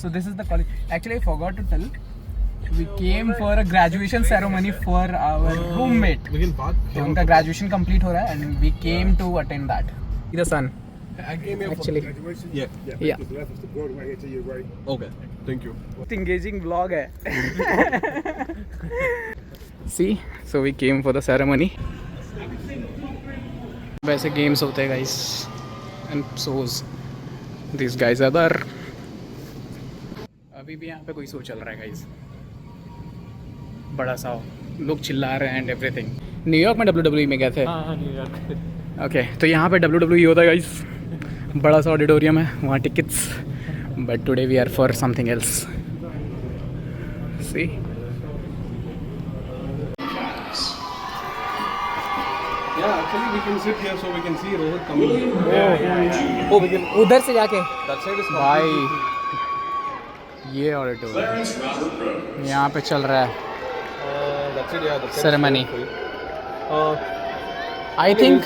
So this is the college. Actually, I forgot to tell. We came for a graduation ceremony for our roommate. We can park. तो उनका graduation complete हो रहा है and we came to attend that. The sun. I came here Actually. for graduation. Yeah. Yeah. Just left us to go right here to your right. Okay. Thank you. Engaging vlog है. See, so we came for the ceremony. वैसे games होते हैं guys and shows. These guys are there. अभी भी यहाँ पे कोई show चल रहा है guys. बड़ा सा लोग चिल्ला रहे हैं एंड एवरीथिंग. न्यूयॉर्क में WWE में गए थे. हाँ न्यूयॉर्क. ओके तो यहाँ पे WWE होता है गाइस. बड़ा सा ऑडिटोरियम है वहाँ tickets. But today we are for something else. See Yeah, actually we can sit here so we can see Rohit coming. Oh, we can. उधर से जाके That side is भाई ये ऑडिटोरियम यहाँ पे चल रहा है That's it. Yeah. That's ceremony. it. I think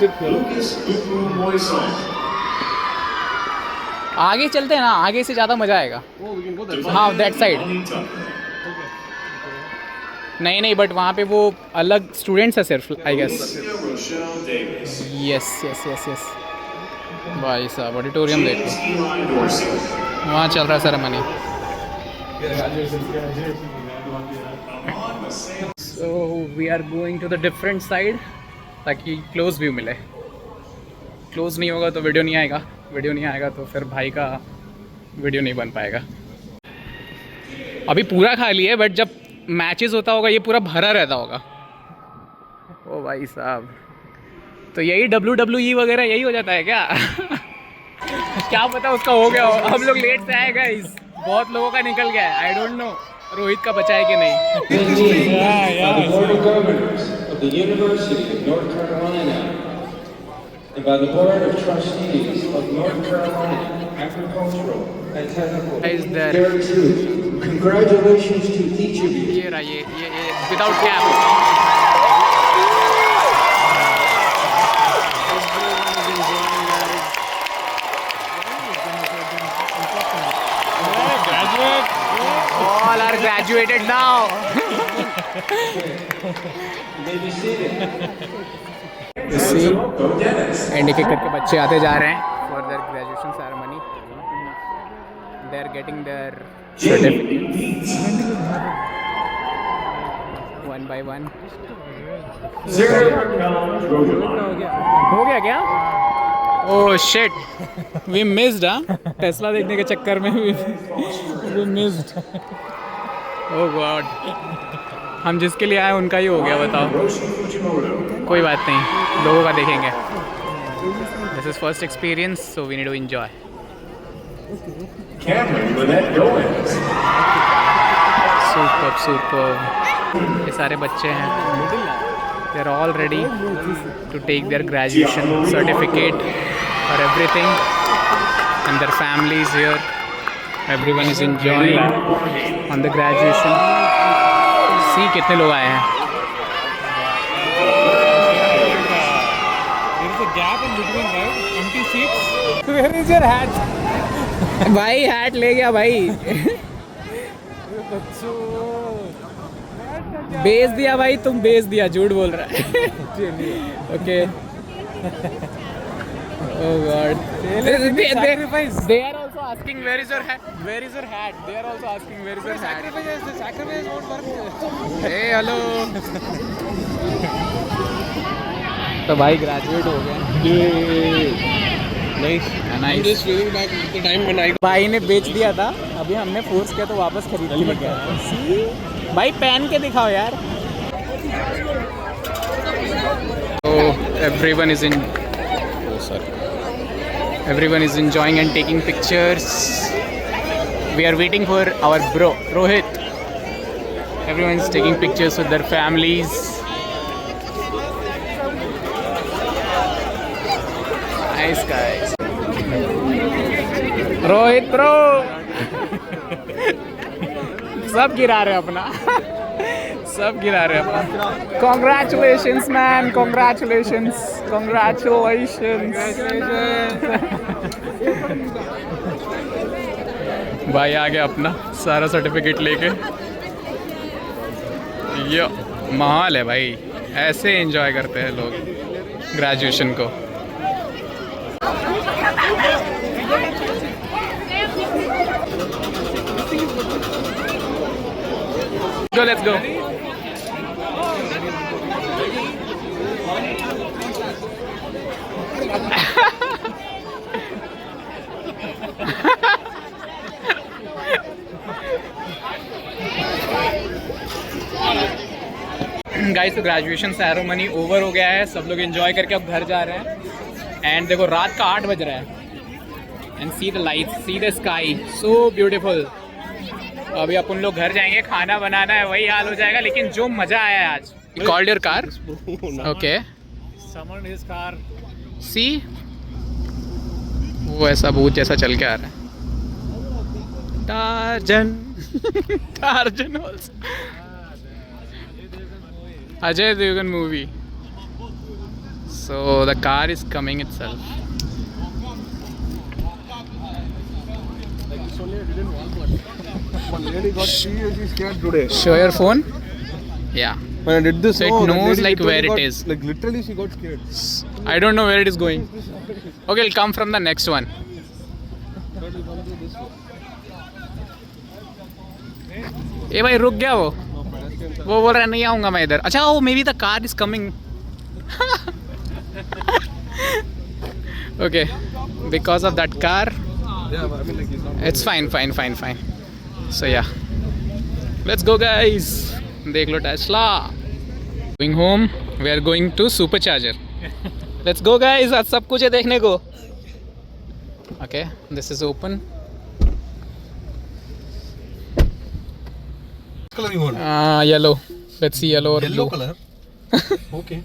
आगे चलते हैं ना. आगे से ज़्यादा मज़ा आएगा. Oh, we can go that. हाँ दैट साइड. नहीं बट वहाँ पे वो अलग स्टूडेंट्स है सिर्फ I guess. Yes yes yes yes भाई साहब ऑडिटोरियम देखो वहाँ चल रहा है ceremony. So we are going to the different side ताकि क्लोज व्यू मिले. क्लोज नहीं होगा तो वीडियो नहीं आएगा. वीडियो नहीं आएगा तो फिर भाई का वीडियो नहीं बन पाएगा. अभी पूरा खाली है बट जब मैचेस होता होगा ये पूरा भरा रहता होगा. ओ भाई साहब तो यही WWE वगैरह यही हो जाता है क्या? क्या पता उसका हो गया हो. हम लोग लेट से आए गाइस. बहुत लोगों का निकल गया है. आई डोंट नो रोहित का बचा है कि नहीं. The Board of Governors of the University of North Carolina and by the Board of Trustees of North Carolina Agricultural and Technical Is there? Congratulations to each of you. ये रहा ये without cap. All are graduated now. See, and एक एक करके बच्चे आते जा रहे हैं for their graduation ceremony. They are getting their certificates one by one. हो गया क्या? Oh shit we missed. Tesla देखने के चक्कर में वी मिस्ड. ओह गॉड हम जिसके लिए आए उनका ही हो गया. बताओ. कोई बात नहीं लोगों का देखेंगे. This is first experience so we need to enjoy. Super super. ये सारे बच्चे हैं. They are all ready to take their graduation certificate और everything and their families here. Everyone is enjoying on the graduation. See कितने लोग आए हैं. Gap in between, right? Empty seats. Where is your hat? भाई hat ले गया भाई. बेच दिया भाई. तुम बेच दिया. झूठ बोल रहा है. Okay. Oh God. They are also asking where is your hat? Where is your hat? They are also asking where is your hat? Sacrifice won't work. Hey hello. तो भाई ग्रेजुएट हो गए. I'm just feeling back the time when I. भाई ने बेच दिया था. अभी हमने फोर्स किया तो वापस खरीद के लेके आया. भाई पहन के दिखाओ यार. everyone is in everyone is enjoying and taking pictures. We are waiting for our bro Rohit. Everyone is taking pictures with their families. Nice guys. Rohit bro सब गिरा रहे अपना. सब गिरा रहे अपना. Congratulations man. Congratulations. Congratulations. भाई आ गया अपना सारा सर्टिफिकेट लेके। यो माहौल है भाई, ऐसे एंजॉय करते हैं लोग ग्रेजुएशन को। Go, let's go. गाइस तो ग्रेजुएशन सेरेमनी ओवर हो गया है, सब लोग एंजॉय करके अब घर जा रहे हैं। एंड देखो रात का 8 बज रहा है। And see the lights, see the sky, so beautiful. अभी अपन लोग घर जाएंगे, खाना बनाना है, वही हाल हो जाएगा। लेकिन जो मजा आया है आज। You called your car? Okay. Summoned his car. See? वो ऐसा भूत जैसा चल के आ रहा है। Torsion torsion also. Ajay Devgan movie. So the car is coming itself. Like Sonia didn't want one. One lady got seriously scared today. Show your phone. Yeah. When I did this, So it that knows lady like literally where it got- is. Like literally, she got scared. I don't know where it is going. Okay, it'll come from the next one. ए भाई रुक गया वो बोल रहा है नहीं आऊंगा मैं इधर। अच्छा वो may be the car is coming. Okay because of that car Yeah, but I mean, like he's not. It's fine so yeah let's go guys. देख लो Tesla going home, we are going to super charger. Let's go guys, आज सब कुछ है देखने को। Okay this is open. What color you want? Yellow, let's see yellow और Yellow blue. color. Okay.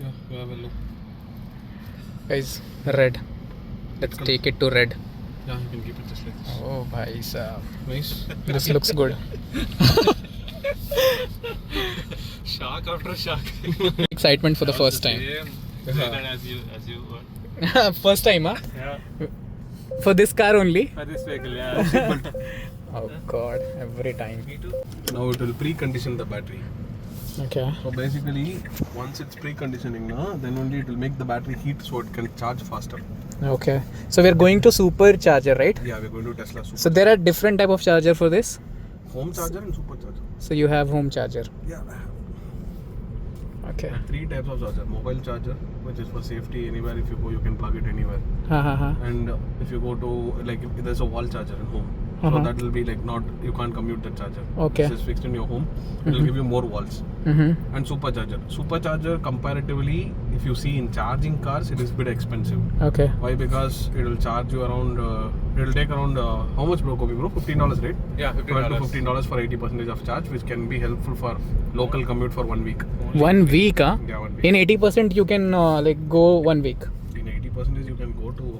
Yeah, you have yellow. Guys, red. Let's take it to red. Yeah, you can keep it just like this. Oh, bhai sahab. Nice. This looks good. Shock after shock. Excitement for the first time. Same. As you were. First time, huh? Yeah. For this car only? For this vehicle, yeah. Oh God, every time. Me too. Now it will pre-condition the battery. Okay. So basically, once it's pre-conditioning, then only it will make the battery heat so it can charge faster. Okay. So we're going to supercharger, right? Yeah, we're going to Tesla Super. So there are different type of charger for this. Home charger and supercharger. So you have home charger. Yeah, I have Okay. 3 types of charger. Mobile charger, which is for safety. Anywhere if you go, you can plug it anywhere. Ha. And if you go to like if there's a wall charger at home, so that will be like not you can't commute that charger. Okay. This is fixed in your home. It will give you more walls. Mm-hmm. And supercharger comparatively, if you see in charging cars, it is a bit expensive. Okay. Why? Because it will charge you around it will take around how much bro $15, right? Yeah, $12 to $15 for 80% of charge, which can be helpful for local commute for 1 week. 1 week, huh? Yeah, 1 week. In 80% you can like go 1 week. In 80% you can go to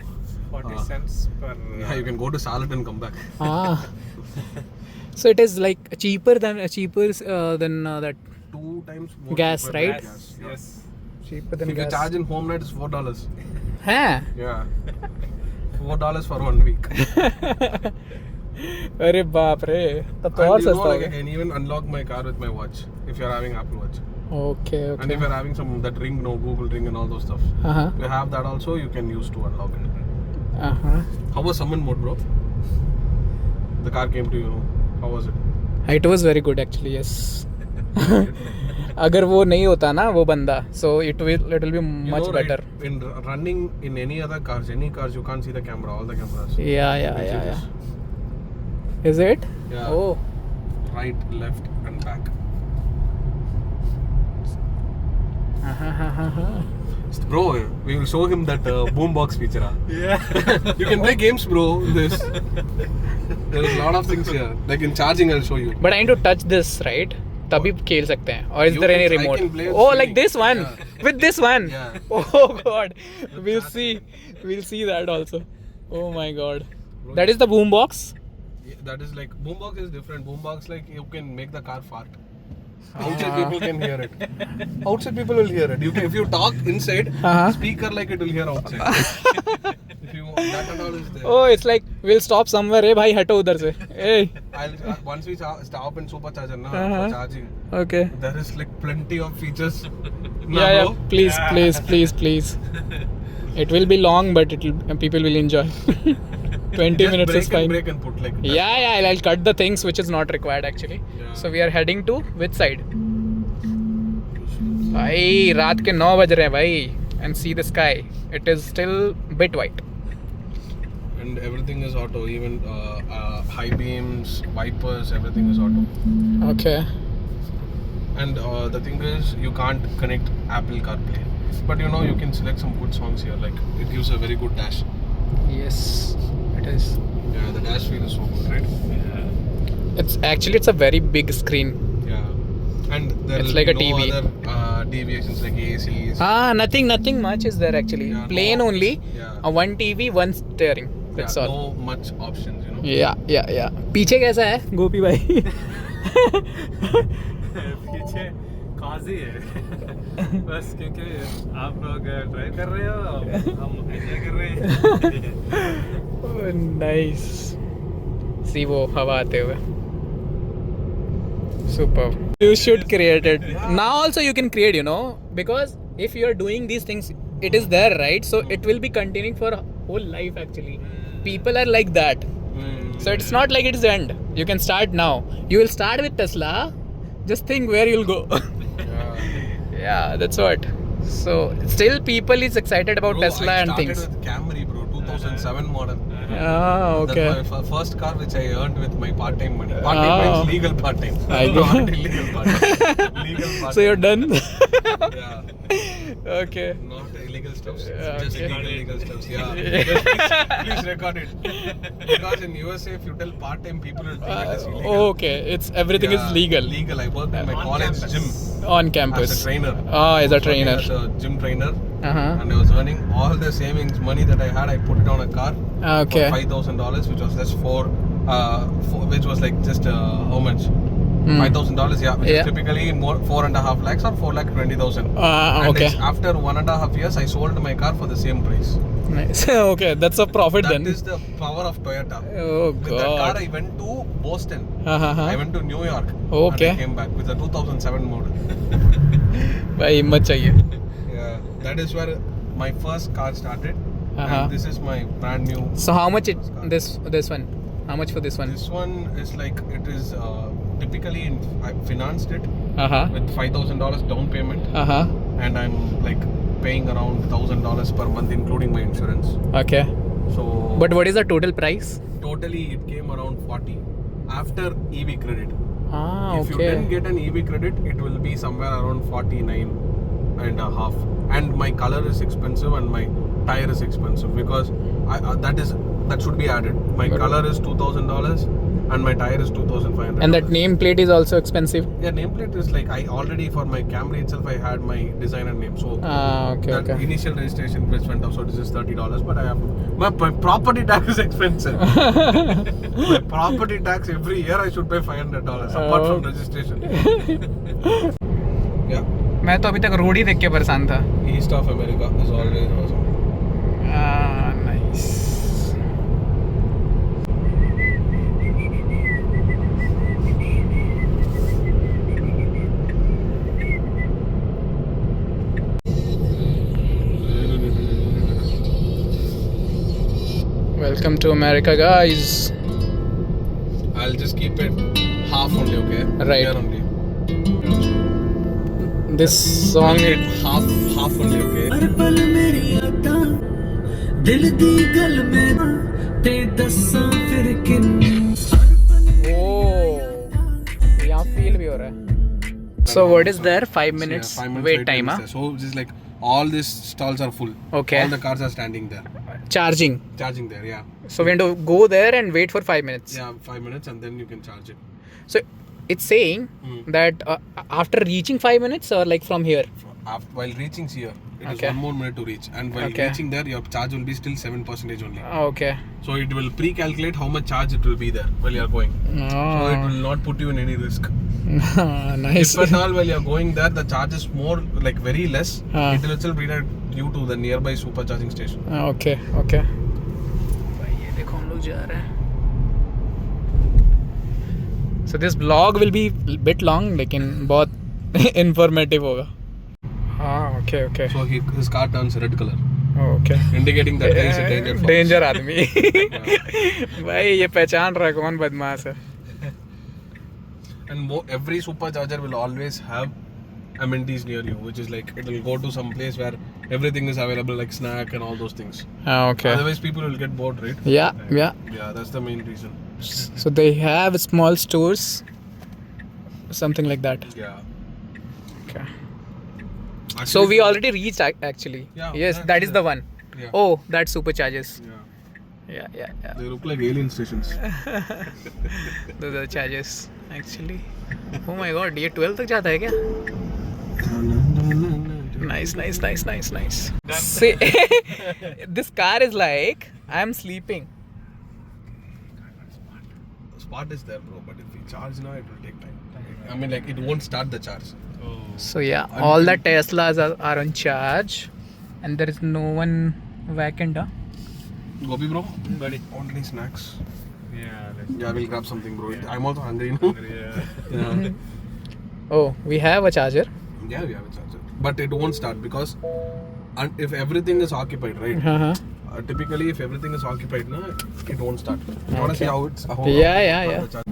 40 cents per. yeah, you can go to Salat and come back. Ah. So it is like cheaper than that 2 times more Gas, cheaper right? than gas. Yes. cheaper than If you gas. charge in home net, it's $4. Huh? Yeah. $4 for 1 week. अरे बाप रे, तब तो And और you know, सस्ता हो like, I गया। can even unlock my car with my watch if you're having Apple Watch. Okay, And okay. if you're having some that ring, Google ring and all those stuff. Uh-huh. If you have that also, you can use to unlock it. Uh-huh. How was summon mode, bro? The car came to you. How was it? It was very good actually, yes. अगर वो नहीं होता ना वो बंदा, so it will be You much know, right, better. in running in any cars, you can't see the camera, all the cameras. Yeah. Is it? Yeah. Oh. Right, left, and back. Bro, we will show him that boombox feature. Yeah. You can play games, bro. In this. There is a lot of things here. Like in charging, I'll show you. But I need to touch this, right? तभी खेल सकते हैं. Or is You there any can- I remote? can play with Oh, screen. like this one. Yeah. With this one. Yeah. Oh God. We'll see that also. Oh my God. That is the boombox. Yeah, that is like boombox is different. Boombox like you can make the car fart. Outside people can hear it. Outside people will hear it. You can, if you talk inside, Uh-huh. speaker like it will hear outside. that and all is there. Oh, it's like we'll stop somewhere. Hey, bhai, hato udhar se. Hey. Once we stop in supercharger na, Uh-huh. for charging, Okay. there is like plenty of features. Yeah. Please. It will be long, but people will enjoy. 20 Just minutes break is fine. break and put like. that. Yeah. I'll cut the things which is not required actually. Yeah. So we are heading to which side? भाई रात के 9 बज रहे हैं भाई. And see the sky. It is still bit white. And everything is auto, even high beams, wipers, everything is auto. Okay. And the thing is, you can't connect Apple CarPlay, but you know you can select some good songs here. Like it gives a very good dash. Yes, it is. Yeah, the dash feel is so good, right? It's a very big screen. Yeah, and there It's will like be a no TV. other deviations like ACs. Nothing much is there actually. Yeah, Plain no. only. Yeah. One TV, one steering. That's Yeah, all. no much options, you know. Yeah. पीछे कैसा है गोपी भाई? पीछे काजी है बस क्योंकि आप लोग ड्राइव कर रहे हो हम एंजॉय कर रहे हैं नाइस. सी वो हवा आते हुए. Super. You should create it. Now also you can create, because if you are doing these things, it is there, right? So it will be continuing for whole life actually. People are like that. So it's not like it's the end. You can start now. You will start with Tesla. Just think where you'll go. Yeah. Yeah, that's what. So still people is excited about Bro, Tesla I and started things. with Camry, bro, 2007 model. Okay. That's my first car which I earned with my part-time money. Part-time Oh. means legal part-time. I get- Not illegal part-time. Legal part-time. So you're done. Yeah, Okay. not illegal stuff. Yeah, Just okay. legal stuff. Yeah. Please record it. Because in USA, if you tell part-time, people will think it is illegal. Okay. It's everything is Yeah, legal Legal. I worked in my On college campus. gym on campus. as a trainer. Oh, as a I was working trainer. As a gym trainer. Uh-huh. And I was earning all the savings money that I had. I put it on a car Okay. for $5,000, which was just which was like just how much? Hmm. $5,000, yeah. Which Yeah. is typically more 4.5 lakhs or 4,20,000. And Okay. after 1.5 years, I sold my car for the same price. Nice. Okay, that's a profit That then. is the power of Toyota. Oh With that car, God. I went to Boston. Uh-huh. I went to New York. Okay. And I came back with a 2007 model. भाई हिम्मत चाहिए. Yeah, that is where my first car started. Uh-huh. And this is my brand new. So how much this one? How much for this one? This one is like it is typically I financed it Uh-huh. with $5,000 down payment, Uh-huh. and I'm like paying around $1,000 per month, including my insurance. Okay. So, But what is the total price? totally it came around 40 after EV credit. If you Okay. didn't get an EV credit, it will be somewhere around 49.5. And my color is expensive and my tire is expensive because that should be added. My But- color is $2,000 and my tire is $2,500. And that nameplate is also expensive. Yeah, nameplate is like I already for my Camry itself I had my designer name. So Okay. that Okay. initial registration which went up, so this is $30. But I have my property tax is expensive. My property tax every year I should pay $500 apart Oh. from registration. Yeah, मैं तो अभी तक road ही देख के परेशान था. East of America is always awesome. Nice. Welcome to America, guys. I'll just keep it half only, okay? Right. Here only. This song. Keep half only, okay? हर पल मेरी यादां दिल दी गल में ते दस्सां फिर किन्नी Oh, यहाँ feel भी हो रहा है. So what is there? 5 minutes, Yeah, 5 minutes wait time, is there. So just like all these stalls are full. Okay. All the cars are standing there, Charging. charging there. Yeah. So we have to go there and wait for 5 minutes. Yeah, 5 minutes and then you can charge it. So it's saying that after reaching 5 minutes or like from here. While reaching here, it is Okay. 1 more minute to reach, and while Okay. reaching there, your charge will be still 7% only. Okay. So it will pre-calculate how much charge it will be there while you are going. So it will not put you in any risk. Nice. If at all while you are going there, the charge is more like very less. Ah. It will still redirect you to the nearby supercharging station. Okay. Okay. जा रहे हैं. So this vlog will be bit long, लेकिन बहुत informative होगा. हाँ, okay. So his car turns red color, Okay. indicating that there is a danger. for us. Danger आदमी. भाई ये पहचान रहा है कौन बदमाश है. And every supercharger will always have amenities near you, which is like it will go to some place where everything is available, like snack and all those things. हाँ, okay. Otherwise, people will get bored, right? Yeah. Yeah, that's the main reason. So they have small stores, something like that. Yeah. Okay. Actually, So we already reached actually. Yeah, Yes, that's that is the it. one. Yeah. Oh, that's superchargers. Yeah. Yeah. They look like alien stations. Those are the chargers actually. Oh my god, ये 12 तक जाता है क्या? Nice. See, this car is like I am sleeping. The spot is there, bro. But if we charge now, it will take time. I mean, like it won't start the charge. So yeah, all the Teslas are on charge, and there is no one vacant. Huh? Gopi, bro. Buddy. Only snacks. Yeah. Yeah, we'll grab something, bro. I'm also hungry now. Yeah. Oh, we have a charger. Yeah, we have a charger. But it won't start because if everything is occupied, right? Uh-huh. Typically, if everything is occupied, na, it won't start. You want to see how it's... Yeah. the charger-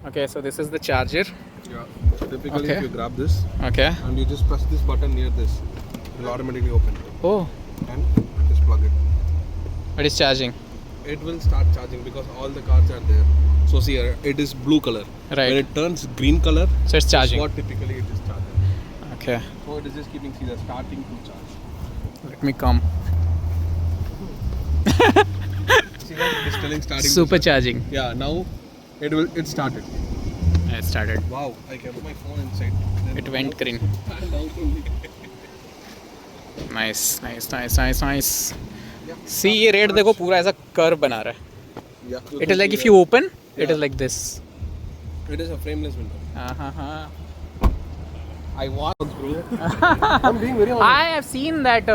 Okay, so this is the charger. Yeah. Typically, Okay. if you grab this Okay. and you just press this button near this, it will automatically open. Oh, And just plug it. it is charging. It will start charging because all the cars are there. So see here, it is blue color. Right. When it turns green color, So it's charging. what typically it is charging. Okay, So it is just keeping see the starting to charge. let me come. See that it is telling starting. Super to charging. charge. Yeah. Now it started. It started. Wow. I kept my phone inside. Then It went green. and out only. Nice. See, ये red देखो पूरा ऐसा curve बना रहा है. Yeah. It is like if you open, it Yeah. is like this. It is a frameless window. I watched, bro. I'm being very honest. I have seen that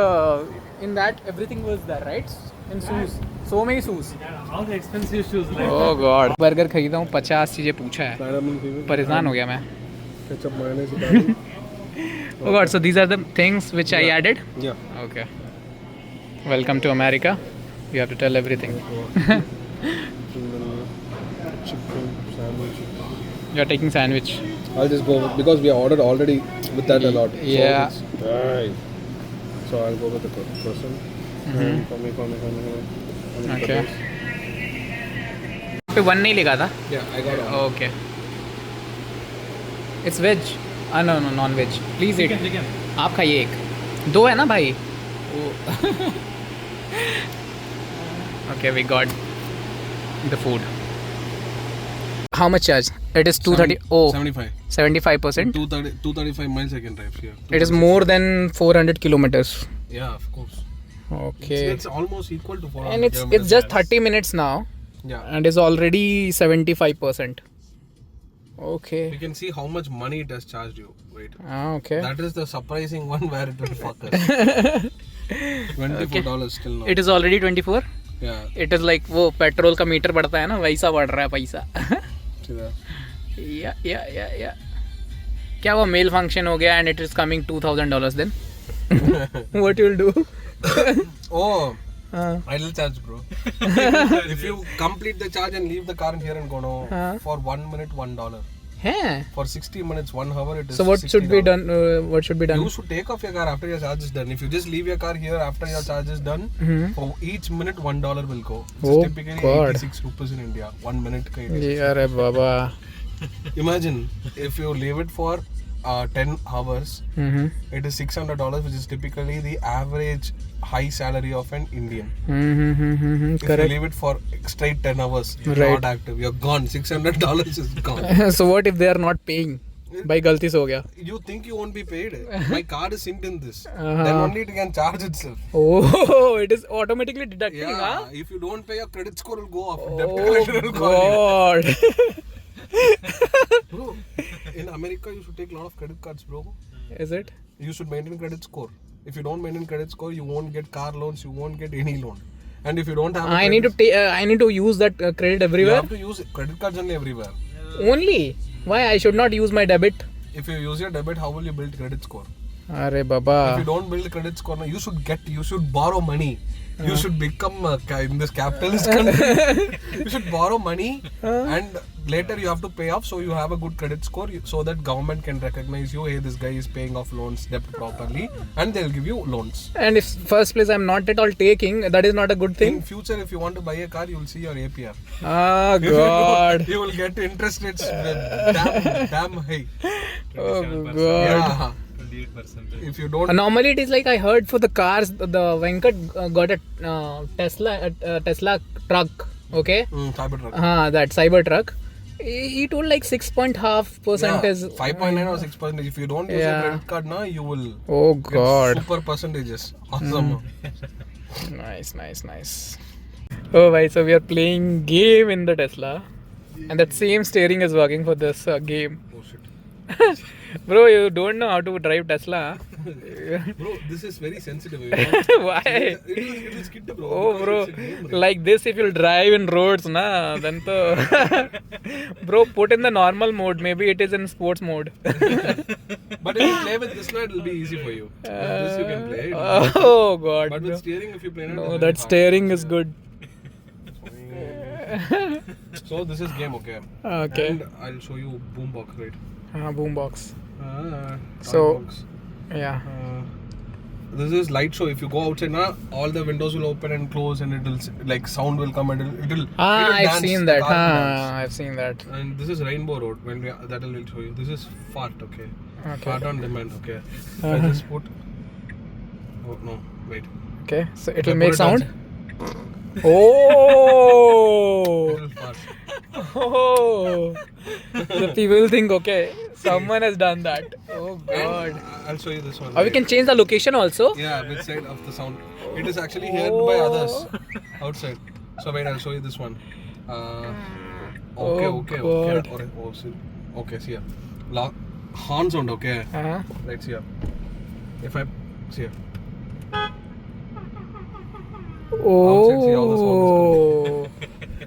in that everything was there, right? In shoes. So many shoes. All the expensive shoes like Oh god. Burger खरीदा हूँ 50 चीज़ें पूछा है. परेशान हो गया मैं. Ketchup, mayonnaise, Oh god, so these are the things which I added? Yeah. Okay. Welcome to America. You have to tell everything. Chicken sandwich. You are taking sandwich. I'll just go with, because we ordered already with that a lot. Yeah. So I'll go with the person. For me. Okay. पे one नहीं लिखा था. Yeah, I got it. Okay. It's veg. No, non-veg. Please eat. chicken. आप खाइए एक. दो है ना भाई? Okay, we got the food. How much charge? It is 230. Oh, 75. 75%. 235 miles I can drive here. It is more than 400 kilometers. Yeah, of course. Okay. It's almost equal to 400 And it's kilometers. just 30 minutes now Yeah. and is already 75%. Okay. We can see how much money it has charged you. Wait. Okay. That is the surprising one where it will fuck us. $24 still now. It is already 24. Yeah. It is like वो petrol का metre बढ़ता है ना वैसा बढ़ रहा है पैसा. See that? Yeah. क्या वो मेल फंक्शन हो गया and it is coming $2,000 then? What you will do? Oh, idle charge, bro. If you complete the charge and leave the car in here and go no, for 1 minute, $1. हैं? For 60 minutes, 1 hour, it is. So what should be $60. done? What should be done? You should take off your car after your charge is done. If you just leave your car here after your charge is done, for each minute $1 will go. This Oh, is typically God. 86 rupees in India. 1 minute. Ka it is. ये अरे बाबा. Imagine if you leave it for 10 hours, it is $600, which is typically the average high salary of an Indian. If you Correct. leave it for straight 10 hours, you're Right. not active. You're gone. $600 is gone. So what if they are not paying? भाई गलती से हो गया. You think you won't be paid? My card is synced in this. Then only it can charge itself. Oh, it is automatically deducting. Yeah. Huh? If you don't pay, your credit score will go up. Debt collector will call God. you. Bro, in America, you should take a lot of credit cards, bro. Is it? you should maintain credit score. If you don't maintain credit score, you won't get car loans, you won't get any loan. And if you don't have, I need to use that credit you everywhere. have to use credit cards only everywhere. Only. Why I should not use my debit? If you use your debit, how will you build credit score? Are If baba. you don't build credit score, you should borrow money. You should become in this capitalist country. You should borrow money and later you have to pay off, so you have a good credit score, so that government can recognize you. Hey, this guy is paying off loans debt properly, and they'll give you loans. And if first place I'm not at all taking, that is not a good In thing. future, if you want to buy a car, you will see your APR. Ah God. You will get interest rates damn high. Oh 27%. God. Yeah. 28%. If you don't, Normally it is like I heard for the cars, the Venkat got a Tesla truck. Okay. Cybertruck. That Cybertruck. He told like 6.5% is 5.9 or 6%. If you don't use Yeah. a credit card now, you will Oh get God. super percentages. Awesome. Nice. Oh, bhai, so we are playing game in the Tesla, and that same steering is working for this game. Oh shit. Bro, you don't know how to drive Tesla. Bro, this is very sensitive. You know? Why? It will skid, bro. Oh, because bro, it's a game, right? like this, if you'll drive in roads, na, then to. Bro, put in the normal mode. Maybe it is in sports mode. But if you play with this, it will be easy for you. With this you can play. Oh God. But bro. with steering, if you play it, No, it's that very hard. steering is good. So this is game, okay? Okay. And I'll show you boombox, right? Boombox. So So- Yeah. this is light show. If you go outside now, all the windows will open and close, and it will like sound will come and it'll I've dance, seen the that. car will dance. I've seen that. And this is Rainbow Road. When that will show you. This is fart, okay? Okay. Fart on demand, okay? Uh-huh. I just put. Oh no, wait. Okay, so it I will put make it on- sound. Oh. It'll fart. Oh. The people will think, okay, someone has done that. Oh God. And I'll show you this one. Or we can change the location also. Yeah, which side of the sound. It is actually heard by others outside. So wait, I'll show you this one. Okay. God. Okay, see here. Horn sound, okay. Uh-huh. Right, see here. If I see here. Outside, see how the sound Oh.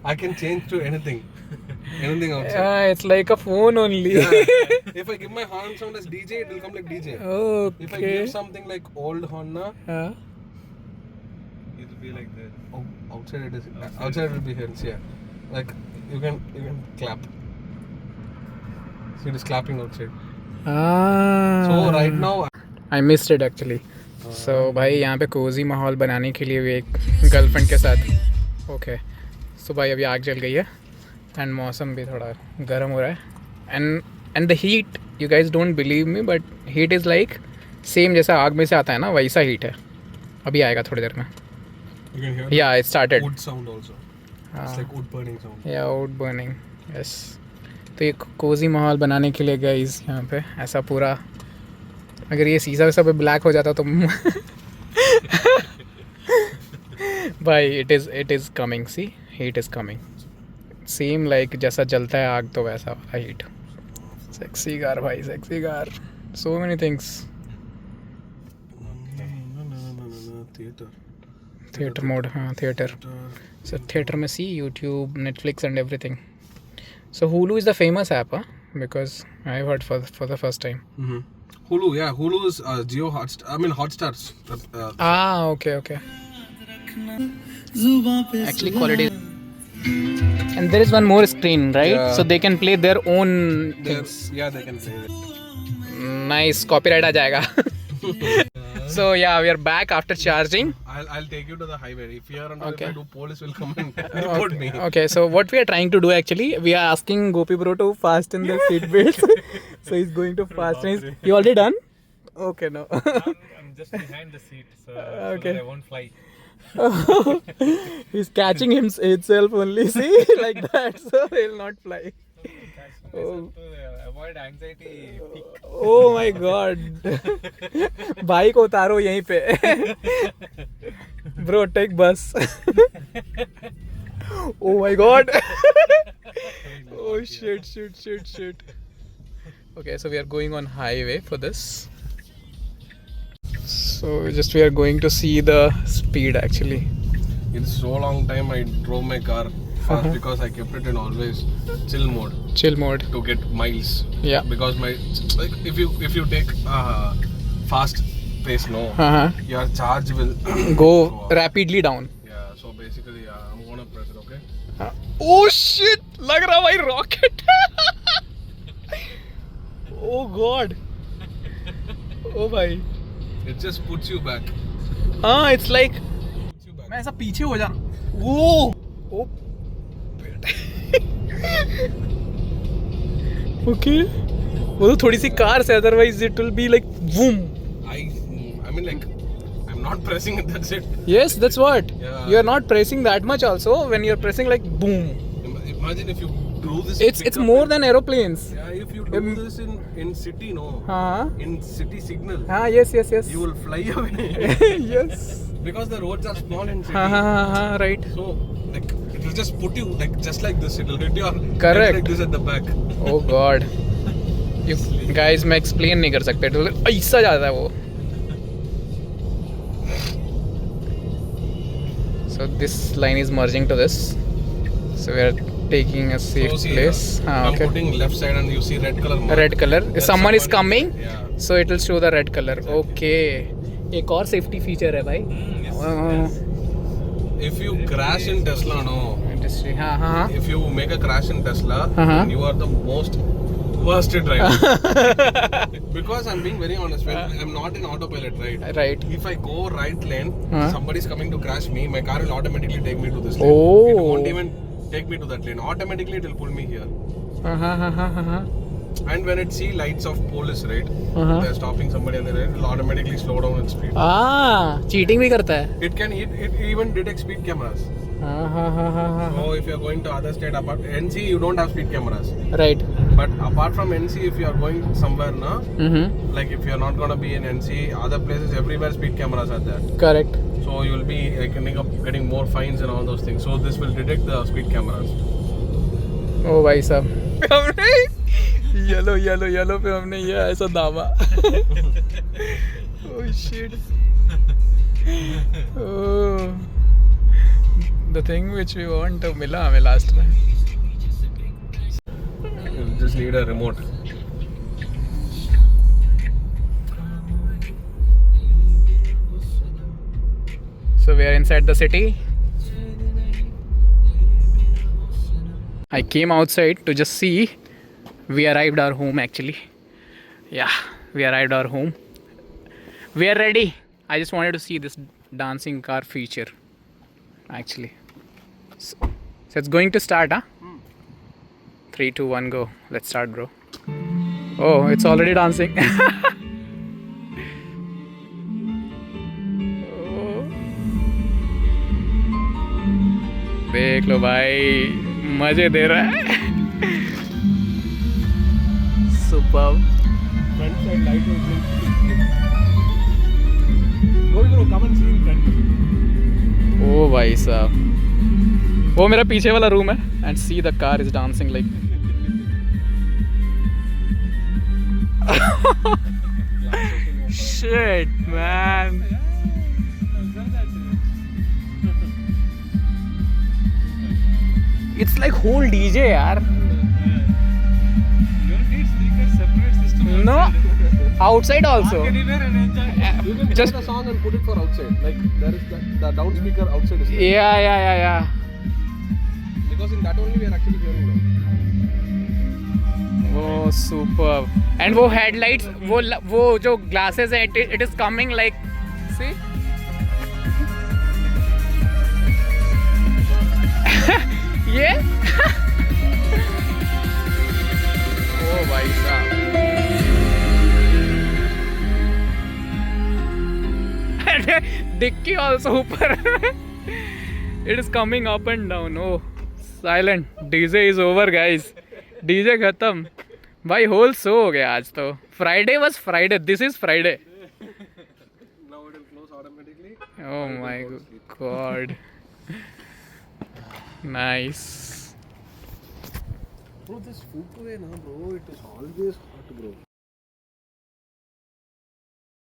I can change to anything. Anything outside. It's like a phone only. Yeah. If I give my horn sound as DJ, it will come like DJ. If I Okay. give something like old horn, na, It will be like that. outside it is. Outside it will be here. See here. Like you can clap. See, it is clapping outside. So right now, I missed it actually. So भाई यहाँ पे Cozi माहौल बनाने के लिए भी एक girlfriend के साथ ओके सो भाई अभी आग जल गई है एंड मौसम भी थोड़ा गर्म हो रहा है and the heat you guys don't believe me but heat is like same जैसा आग में से आता है ना वैसा हीट है अभी आएगा थोड़ी देर में you can hear या it started wood sound also. It's like wood burning sound. या आउट बर्निंग यस तो ये कोजी माहौल बनाने के लिए गाइज यहाँ पे ऐसा पूरा अगर ये शीशा सब ब्लैक हो जाता तो भाई it is coming see heat is coming same like जैसा जलता है आग तो वैसा वाला हीट सेक्सी कार भाई sexy car so many things Theater. Theatre mode हाँ थिएटर सो थिएटर में see YouTube Netflix and everything so Hulu is the famous app because I have heard for the first time. Hulu, yeah. Hulu is Jio Hotstar. I mean Hotstar's. Okay. Actually, quality. And there is one more screen, right? Yeah. So they can play their own things. Yeah, they can play it. Nice, copyright आ जाएगा. So yeah, we are back after charging. I'll take you to the highway. If you are on Okay. if I do, police will come and report me. Okay, so what we are trying to do actually, we are asking Gopi bro to fasten the seat belts. So he's going to fasten. You already done? Okay, no. I'm just behind the seat, so Okay. that I won't fly. He's catching himself only. See, like that, so he'll not fly. To avoid anxiety peak. Oh my god. Bike उतारो यहीं पे. Bro, take bus. Oh my god. Oh shit. Okay, so we are going on highway for this. So just we are going to see the speed actually. It's so long time I drove my car fast because I kept it in always chill mode Chill mode. to get miles. Yeah. Because my like if you take fast pace your charge will Go up. rapidly down. Yeah. So basically, I'm gonna press it. Okay. Oh shit! लग रहा भाई rocket. Oh god. Oh भाई. It just puts you back. हाँ, it's like Puts you back. मैं ऐसा पीछे हो जा. Oh. Oh. Okay. वो तो थोड़ी सी कार से, otherwise it will be like boom. I mean like I'm not pressing it. That's it. Yes, that's what. Yeah. You are not pressing that much also. When you are pressing like boom. Imagine if you do this. It's pickup more in- than aeroplanes. Yeah, if you do this in city, हाँ. in city signal, हाँ, yes. you will fly away Yes. because the roads are small in city. हाँ, right. So like it will just put you like just like this. It will hit your head Correct. like this at the back. Oh God. You guys मैं explain नहीं कर सकते. तो ऐसा जाता है वो. So this line is merging to this. So we are taking a safe So see, place. I'm Okay. putting left side and you see red color mark. Red color. That's Someone is coming. Yeah. So it will show the red color. Okay. एक और safety feature है भाई. If you crash in Tesla, Industry. हाँ. if you make a crash in Tesla, Uh-huh. you are the most worst driver. Because I'm being very honest, when I'm not in autopilot, right? Right. If I go right lane, Huh? somebody's coming to crash me, my car will automatically take me to this lane. Oh. It won't even take me to that lane. Automatically, it will pull me here. हाँ. And when it see lights of police, right? Uh-huh. They're stopping somebody on the right, it will automatically slow down its speed. Cheating भी करता है. It even detects speed cameras. हाँ. So if you're going to other state, apart NC, you don't have speed cameras. Right. But apart from NC, if you are going somewhere, Mm-hmm. like if you're not gonna be in NC, other places, everywhere speed cameras are there. Correct. So you'll be ending up getting more fines and all those things. So this will detect the speed cameras. ओ भाई साहब हमने yellow पे हमने ये ऐसा दावा. Oh shit. Oh. The thing which we want to मिला हमें last में. You just need a remote. So we are inside the city. I came outside to just see. We arrived our home actually. Yeah, we arrived our home. We are ready. I just wanted to see this dancing car feature actually. So it's going to start, huh? 3, 2, 1, go. Let's start, bro. Oh, it's already dancing. देख लो भाई मजे दे रहा है. Super. Front side light will blink. Go bro, come and see in front. ओ भाई साहब वो मेरा पीछे वाला रूम है. And see the car is dancing like. Shit, man. It's like whole DJ, yaar. You don't need speakers, separate system. No, outside also. Anywhere and enjoy. You can Just- put a song and put it for outside. Like there is the down speaker outside is there. Yeah. Because in that only we are actually hearing now. Oh, super. And वो headlights, वो जो glasses है, it is coming like, see? ये? Oh भाई साहब. Dicky also ऊपर. It is coming up and down. Oh, silent. DJ is over, guys. DJ खत्म. भाई होल शो हो गया आज तो. Friday was Friday. This is Friday. Now it will close automatically. Oh my god. Nice. Bro, this footway, bro, it is always hot, bro.